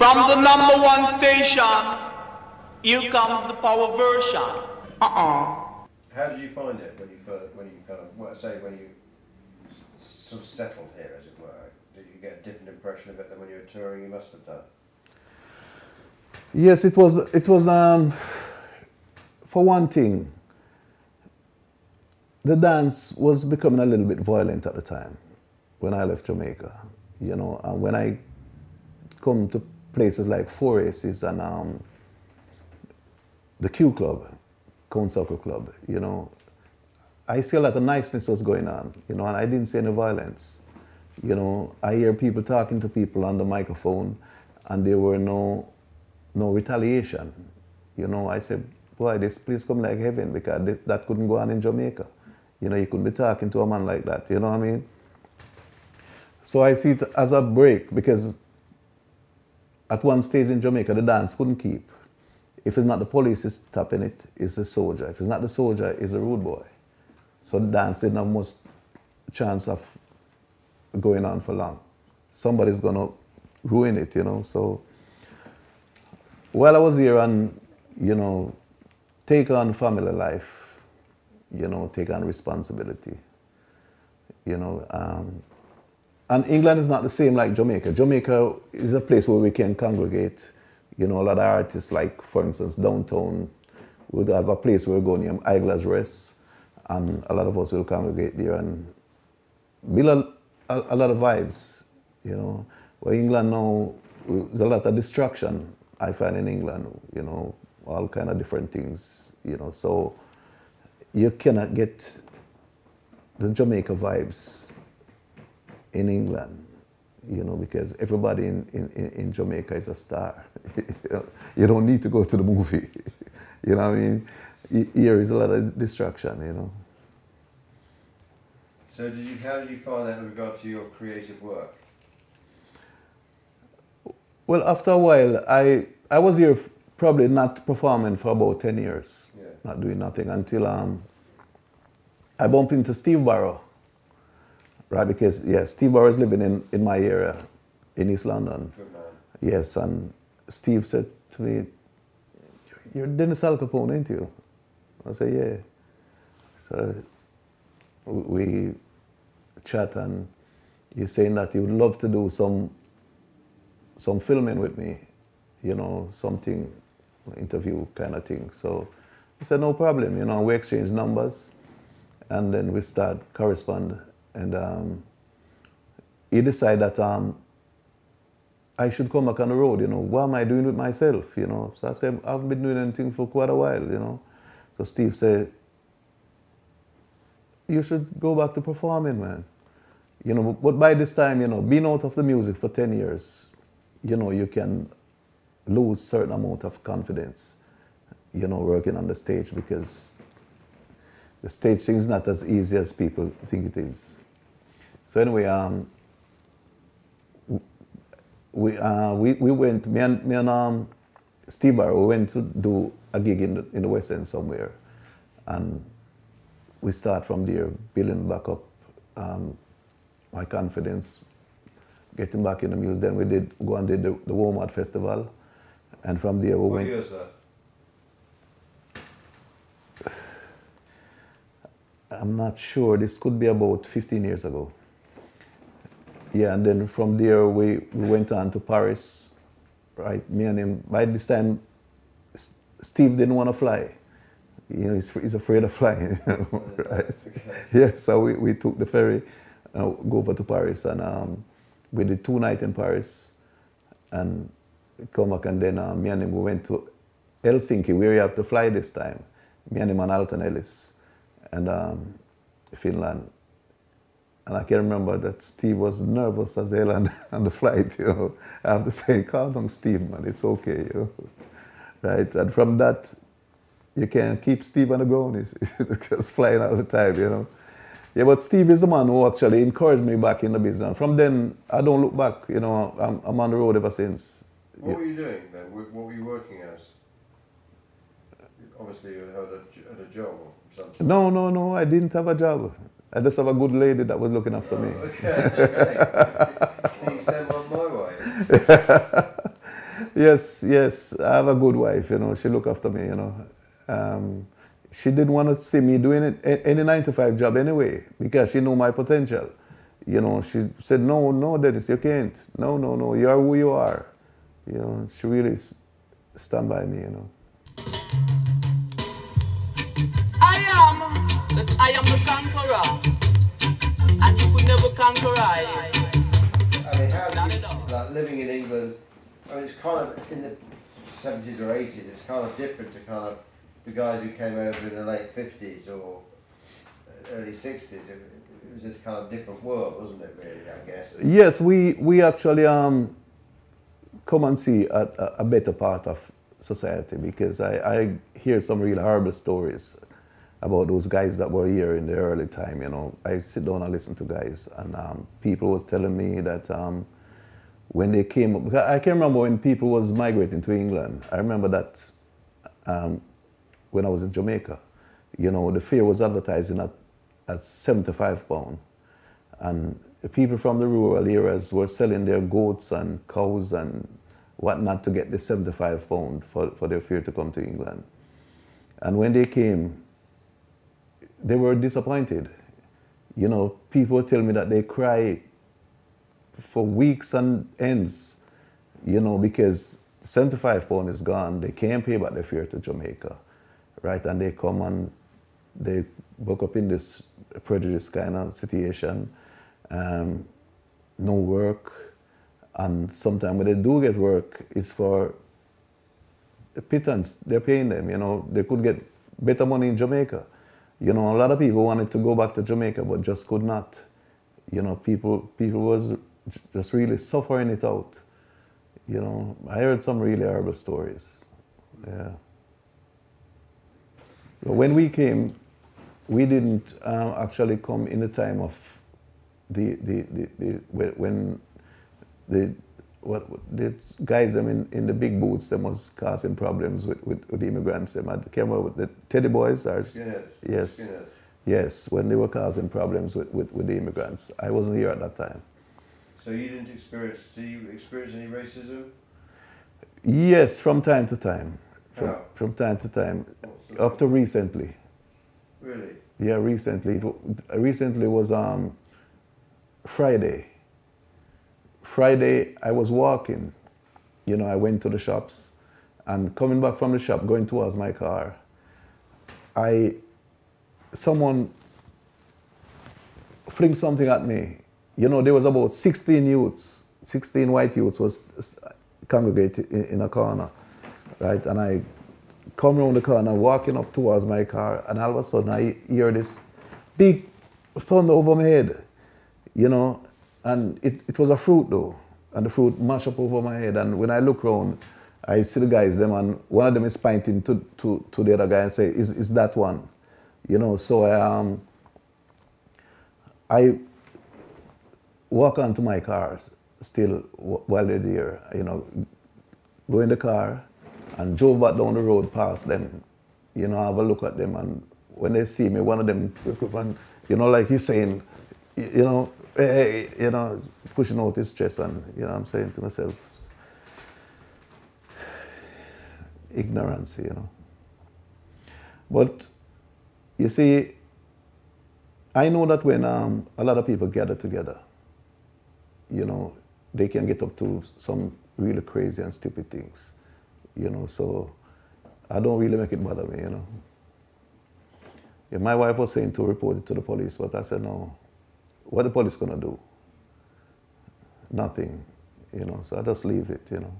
From the #1 station, here comes the power version. How did you find it when you kind of, when you sort of settled here, as it were? Did you get a different impression of it than when you were touring? You must have done. Yes, it was. For one thing, the dance was becoming a little bit violent at the time when I left Jamaica. You know, and when I come to places like Four Aces and the Q Club, Cone Circle Club, you know, I see a lot of niceness was going on, you know, and I didn't see any violence. You know, I hear people talking to people on the microphone, and there were no retaliation. You know, I said, boy, this place come like heaven, because that couldn't go on in Jamaica. You know, you couldn't be talking to a man like that, you know what I mean? So I see it as a break, because at one stage in Jamaica, the dance couldn't keep. If it's not the police is stopping it, it's the soldier. If it's not the soldier, it's the rude boy. So the dance didn't have much chance of going on for long. Somebody's gonna ruin it, you know. So while I was here and, you know, take on family life, you know, take on responsibility, you know. And England is not the same like Jamaica. Jamaica is a place where we can congregate. You know, a lot of artists, like, for instance, downtown, would have a place where we go near Idler's Rest, and a lot of us will congregate there and build a lot of vibes, you know. Where England now, there's a lot of distraction, I find, in England, you know, all kind of different things, you know. So you cannot get the Jamaica vibes in England, you know, because everybody in Jamaica is a star. You don't need to go to the movie. You know what I mean? Here is a lot of distraction, you know. So how did you find that in regard to your creative work? Well, after a while, I was here probably not performing for about 10 years, yeah. Not doing nothing, until I bumped into Steve Barrow. Right, because, yes, Steve Barrow is living in my area, in East London. Good man. Yes, and Steve said to me, "You're Dennis Alcapone, ain't you?" I said, "Yeah." So we chat, and he's saying that he would love to do some filming with me, you know, something, interview kind of thing. So I said, no problem, you know, we exchange numbers, and then we start correspond. And he decided that I should come back on the road, you know. What am I doing with myself, you know? So I said, I haven't been doing anything for quite a while, you know. So Steve said, you should go back to performing, man. You know, but by this time, you know, being out of the music for 10 years, you know, you can lose certain amount of confidence, you know, working on the stage, because the stage thing is not as easy as people think it is. So anyway, we went, me and Steve Barrow, we went to do a gig in the West End somewhere, and we start from there, building back up my confidence, getting back in the music. Then we did go and did the Walmart Festival, and from there we went. What year is that? I'm not sure. This could be about 15 years ago. Yeah, and then from there we went on to Paris, right? Me and him. By this time, Steve didn't want to fly. You know, he's afraid of flying. You know, right? Okay. Yeah, so we took the ferry, go over to Paris, and we did 2 nights in Paris, and come back, and then me and him, we went to Helsinki, where you have to fly this time. Me and him and Alton Ellis, and Finland. And I can remember that Steve was nervous as hell on the flight, you know. I have to say, calm down, Steve, man, it's okay, you know. Right? And from that, you can't keep Steve on the ground. He's just flying all the time, you know. Yeah, but Steve is the man who actually encouraged me back in the business. From then, I don't look back, you know. I'm on the road ever since. What were you doing then? What were you working as? Obviously, you had a job or something. No, I didn't have a job. I just have a good lady that was looking after me. Okay. Can you send one my way? Yes, yes. I have a good wife, you know. She look after me, you know. She didn't want to see me doing any 9 to 5 job anyway because she knew my potential. You know, she said, no, no, Dennis, you can't. No, no, no, you are who you are. You know, she really stand by me, you know. I am the conqueror, and you could never conquer I. I mean, how do you, like, living in England, I mean, it's kind of, in the 70s or 80s, it's kind of different to kind of the guys who came over in the late 50s or early 60s. It was just kind of different world, wasn't it, really, I guess? Yes, we actually come and see a better part of society because I hear some really horrible stories about those guys that were here in the early time, you know. I sit down and listen to guys, and people was telling me that when they came up, because I can remember when people was migrating to England. I remember that when I was in Jamaica, you know, the fare was advertising at £75, and the people from the rural areas were selling their goats and cows and whatnot to get the £75 for their fare to come to England. And when they came, they were disappointed. You know, people tell me that they cry for weeks and ends, you know, because £75 is gone. They can't pay back their fare to Jamaica, right? And they come and they woke up in this prejudice kind of situation, no work, and sometimes when they do get work, it's for a pittance. They're paying them, you know. They could get better money in Jamaica. You know, a lot of people wanted to go back to Jamaica, but just could not. You know, people was just really suffering it out. You know, I heard some really horrible stories. Yeah. But when we came, we didn't actually come in the time of when the guys them in the big boots them was causing problems with the immigrants. Them I came over with the Teddy Boys. Or, Skinheads. yes, Skinheads. yes, when they were causing problems with the immigrants. I wasn't here at that time. So you didn't experience, do you experience any racism? Yes, from time to time. How? From time to time, up to recently. Really? Yeah, recently. Recently was Friday. Friday, I was walking. You know, I went to the shops, and coming back from the shop, going towards my car, someone flinged something at me. You know, there was about 16 youths, 16 white youths was congregated in a corner, right? And I come around the corner, walking up towards my car, and all of a sudden I hear this big thunder over my head, you know, and it was a fruit though, and the fruit mashed up over my head. And when I look around, I see the guys, them, and one of them is pointing to the other guy and say, is that one? You know, so I walk onto my car still while they're there, you know, go in the car and drove back down the road past them, you know, have a look at them, and when they see me, one of them, you know, like he's saying, you know, hey, you know, pushing out his chest, and, you know, I'm saying to myself, ignorance, you know. But, you see, I know that when a lot of people gather together, you know, they can get up to some really crazy and stupid things, you know, so I don't really make it bother me, you know. Yeah, my wife was saying to report it to the police, but I said, no. What the police gonna do? Nothing, you know, so I just leave it, you know.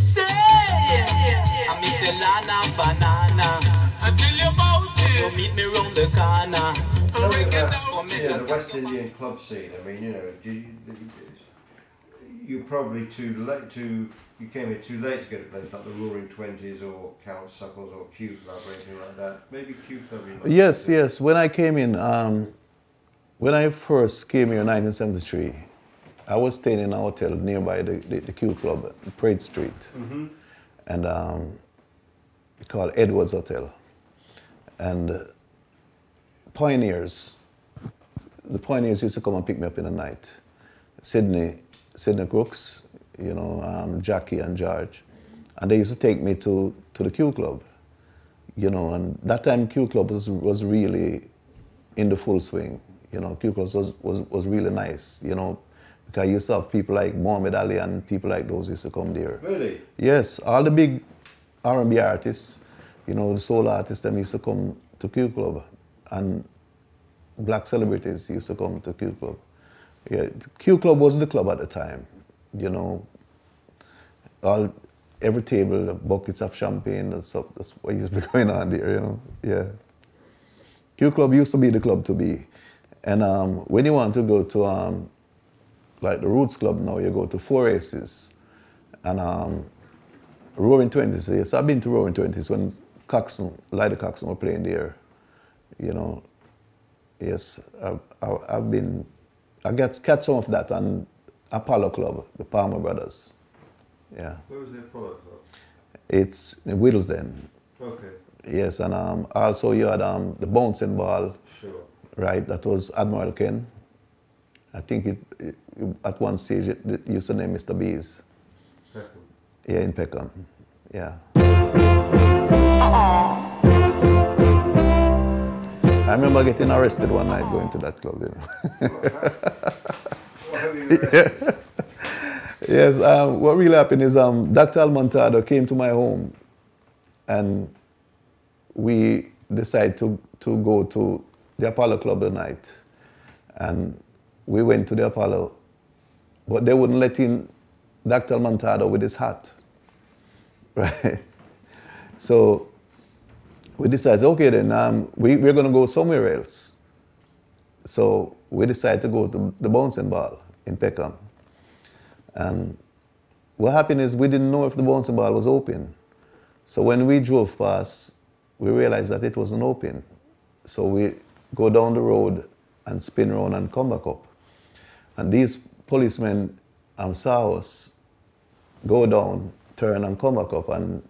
Say, I'm Miss Elana Banana. I tell you about it. You meet me round the corner. Tell me about, you know, the West Indian club scene. I mean, you know, you're probably too late to, you came here too late to get a place like the Roaring Twenties or Count Suckles or Q Club or anything like that. Maybe Q Club. Yes, yes. When I came in, when I first came here in 1973, I was staying in a hotel nearby the Q Club, Parade Street, mm-hmm. and called Edwards Hotel. And the Pioneers used to come and pick me up in the night. Sydney Crooks, you know, Jackie and George. And they used to take me to the Q Club, you know, and that time Q Club was really in the full swing. You know, Q Club was really nice, you know, because I used to have people like Muhammad Ali and people like those used to come there. Really? Yes, all the big R&B artists, you know, the soul artists, them used to come to Q Club, and black celebrities used to come to Q Club. Yeah, Q Club was the club at the time, you know. Every table, buckets of champagne, that's what used to be going on there, you know. Yeah. Q Club used to be the club to be. And when you want to go to like the Roots Club now, you go to Four Aces and Roaring Twenties. Yes, I've been to Roaring Twenties when Lyda Coxon were playing there, you know. Yes, I catch some of that on Apollo Club, the Palmer Brothers. Yeah. Where was the Apollo Club? It's in Whittlesden. Okay. Yes, and also you had the Bouncing Ball. Sure. Right, that was Admiral Ken. I think it at one stage it used to name Mr. B's. Peckham. Yeah, in Peckham. Yeah. I remember getting arrested one night going to that club, you know. What have you arrested? Yes, what really happened is Dr.Alimentado came to my home and we decided to go to the Apollo Club that night. And we went to the Apollo, but they wouldn't let in Dr.Alimentado with his hat, right? So we decided, okay then, we're gonna go somewhere else. So we decided to go to the Bouncing Ball in Peckham. And what happened is we didn't know if the Bouncing Ball was open. So when we drove past, we realized that it wasn't open. So we go down the road and spin around and come back up. And these policemen saw us go down, turn and come back up, and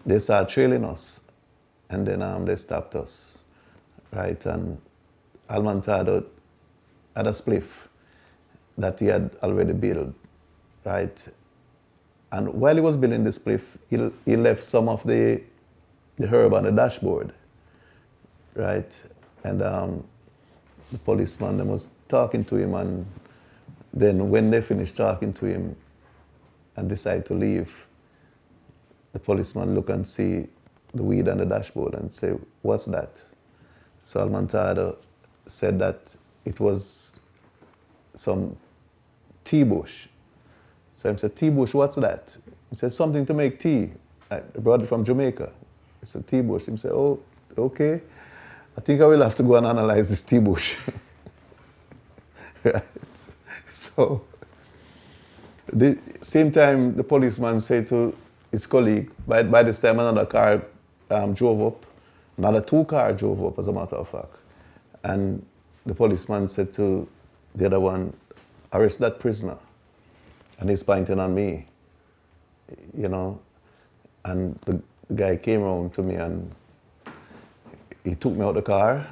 they started trailing us. And then they stopped us, right? And Alimentado had a spliff that he had already built, right? And while he was building the spliff, he left some of the herb on the dashboard, right? And the policeman was talking to him, and then when they finished talking to him and decided to leave, the policeman look and see the weed on the dashboard and say, "What's that?" So Alimentado said that it was some tea bush. So he said, "Tea bush, what's that?" He said, "Something to make tea. I brought it from Jamaica." He said, "Tea bush." He said, "Oh, okay. I think I will have to go and analyze this tea bush." Right. So the same time the policeman said to his colleague, by this time another car drove up, another two cars drove up as a matter of fact. And the policeman said to the other one, "Arrest that prisoner." And he's pointing on me, you know. And the guy came around to me and he took me out the car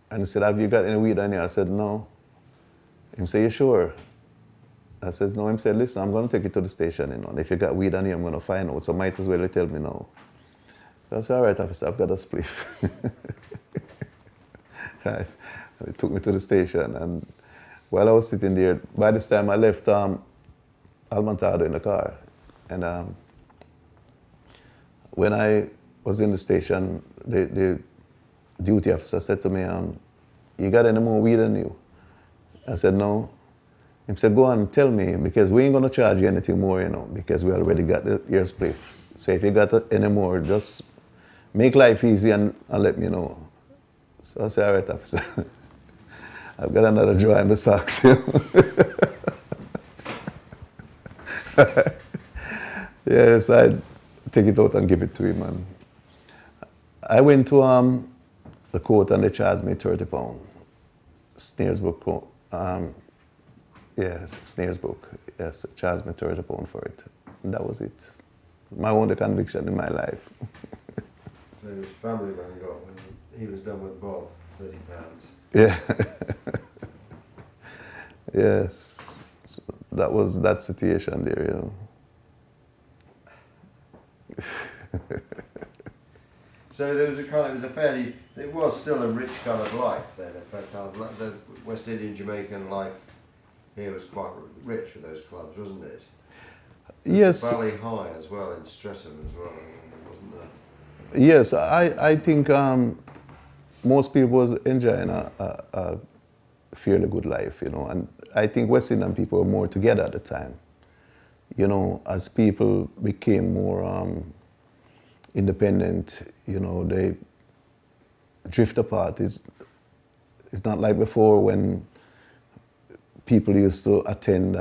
and he said, "Have you got any weed on you?" I said, "No." He said, "You sure?" I said, "No." He said, "Listen, I'm going to take you to the station, you know, and if you got weed on you, I'm going to find out, so might as well you tell me now." So I said, "All right, officer, I've got a spliff." Right. And he took me to the station, and while I was sitting there, by this time I left Alimentado in the car. And when I was in the station, the duty officer said to me, "You got any more weed in you?" I said, "No." He said, "Go on, tell me, because we ain't going to charge you anything more, you know, because we already got your spliff. So if you got any more, just make life easy and let me know." So I said, "All right, officer." I've got another drawer in the socks. Yes, I'd take it out and give it to him. And I went to the court and they charged me £30. Snaresbrook court. Yes, Snaresbrook. Yes, charged me £30 for it. And that was it. My only conviction in my life. So his family man got, when he was done with Bob, £30. Yeah. Yes. So that was that situation there, you know. So there was it was still a rich kind of life then, in fact, the West Indian Jamaican life here was quite rich with those clubs, wasn't it? Yes. Valley High as well in Streatham as well, wasn't there? Yes, I think most people was enjoying a fairly good life, you know, and I think West Indian people were more together at the time. You know, as people became more independent, you know, they drift apart. It's not like before when people used to attend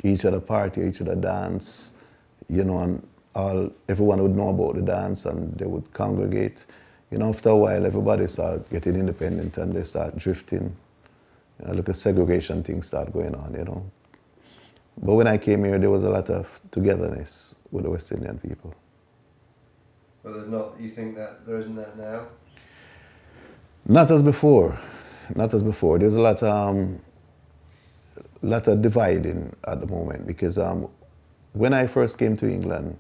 each other party, each other dance, you know, and everyone would know about the dance and they would congregate. You know, after a while, everybody started getting independent and they start drifting. You know, look at segregation things start going on, you know. But when I came here, there was a lot of togetherness with the West Indian people. But there's not, you think that there isn't that now? Not as before. Not as before. There's a lot of dividing at the moment because when I first came to England,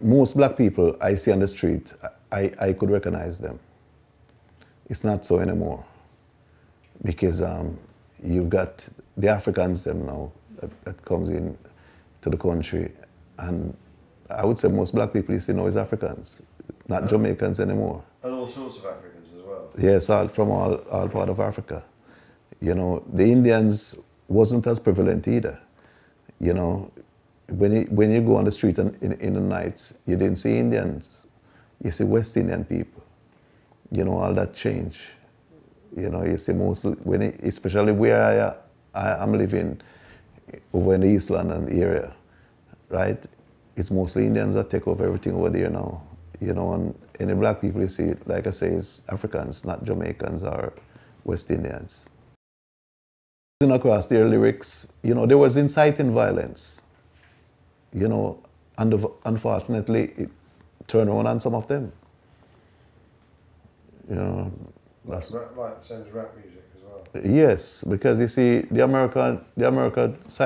most black people I see on the street, I could recognize them. It's not so anymore because you've got the Africans them now that comes in to the country, and I would say most black people you see now is Africans, not Jamaicans anymore. And all sorts of Africans as well. Yes, from all part of Africa. You know, the Indians wasn't as prevalent either. You know, when you go on the street in the nights, you didn't see Indians, you see West Indian people. You know, all that changed. You know, you see mostly, especially where I'm living, over in the East London area, right? It's mostly Indians that take over everything over there now. You know, and any black people you see, like I say, is Africans, not Jamaicans or West Indians. Across their lyrics, you know, there was inciting violence. You know, and unfortunately, it turned on some of them. You know, that's right. Same as rap music as well. Yes, because you see, the American side.